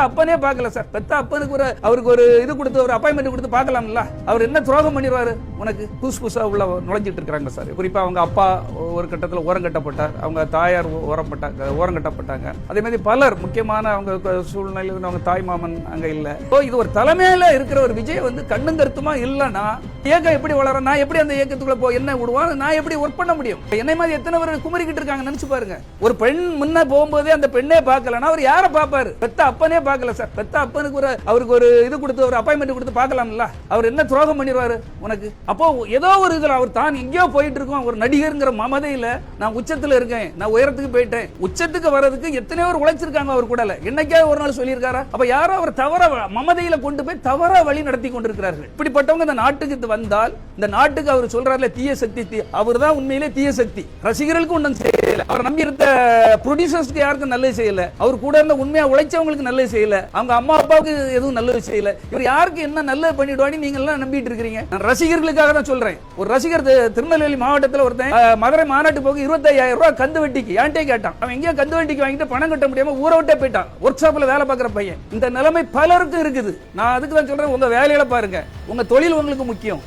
அப்பனே பார்க்கல சார். பெத்த அப்பனுக்கு அவருக்கு ஒரு இது கொடுத்து ஒரு அப்பாயின்மெண்ட் கொடுத்து பார்க்கலாம்ல. அவர் என்ன துரோகம் பண்ணிடுவாரு உனக்கு? புதுசா உள்ள நுழைஞ்சிட்டு இருக்காங்க சார். குறிப்பா அவங்க அப்பா ஒரு கட்டத்தில் ஓரங்கட்டப்பட்டார், அவங்க தாயார் ஓரங்கட்டப்பட்டாங்க. அதே மாதிரி பலர் முக்கியமான அவங்க சூழ்நிலையில் அவங்க தாய் மாமன் அங்க இல்ல. இது ஒரு தலைமையில இருக்கிற ஒரு விஜய் வந்து கண்ணும் கருத்துமா இல்லைன்னா இயக்கம் எப்படி வளரும்? நான் எப்படி அந்த இயக்கத்துக்குள்ள போய் என்ன விடுவான்? நான் எப்படி ஒர்க் பண்ண முடியும்? என்னை மாதிரி எத்தனை பேர் குமரிக்கிட்டு இருக்காங்க நினைச்சு பாருங்க. ஒரு பெண் முன்ன போகும்போதே அந்த பெண்ணே பார்க்கலன்னா அவர் யாரை பார்ப்பாரு? பெத்த அப்பனே பார்க்கல சார். பெத்த அப்பனுக்கு அவருக்கு ஒரு இது கொடுத்து ஒரு அப்பாயின்மெண்ட் கொடுத்து பார்க்கலாம்ல. அவர் என்ன துரோகம் பண்ணிடுவாரு உனக்கு? அப்போ ஏதோ ஒரு இதுல அவர் தான் எங்கேயோ போயிட்டு இருக்கோம். ஒரு நடிகர்ங்கிற மமதையில நான் உச்சத்துல இருக்கேன், நான் உயரத்துக்கு போயிட்டேன். உச்சத்துக்கு வர்றதுக்கு எத்தனையோ பேர் உழைச்சிருக்காங்க அவர் கூட. என்னைக்காவது ஒரு நாள் சொல்லியிருக்காரா? அப்ப யாரோ அவர் தவற மமதையில கொண்டு போய் தவற வழி நடத்தி கொண்டிருக்கிறார்கள். இப்படிப்பட்டவங்க இந்த நாட்டுக்கு வந்தால், இந்த நாட்டுக்கு அவர் சொல்றாருல தீய சக்தி, அவர் தான் உண்மையிலே தீய சக்தி. ரசிகர்களுக்கு ஒன்றும் செய்யல, அவர் நம்பி இருந்த ப்ரொடியூசர்ஸ்க்கு யாருக்கும் நல்லது செய்யல, அவர் கூட இருந்த உண்மையா உழைச்சவங்களுக்கு நல்லது செய்யல, அவங்க அம்மா அப்பாவுக்கு எதுவும் நல்லது செய்யல. இவர் யாருக்கு என்ன நல்லது பண்ணிடுவான்னு நீங்க எல்லாம் நம்பிட்டு இருக்கிறீங்க? நான் ரசிகர்களுக்காக தான் சொல்றேன். ஒரு ரசிகர் திருநெல்வேலி மாவட்டத்தில் ஒருத்தன் மதுரை மாநாட்டு போக 25,000 ரூபாய் கந்து வட்டிக்கு என்கிட்ட கேட்டான். அவன் எங்கேயோ கந்து வட்டிக்கு வாங்கிட்டு பணம் கட்ட முடியாம ஊரை விட்டே போயிட்டான். ஒர்க் ஷாப்ல வேலை பார்க்குற பையன். இந்த நிலைமை பலருக்கும் இருக்குது. நான் அதுக்கு தான் சொல்றேன், உங்க வேலையில பாருங்க, உங்க தொழில் உங்களுக்கு முக்கியம்.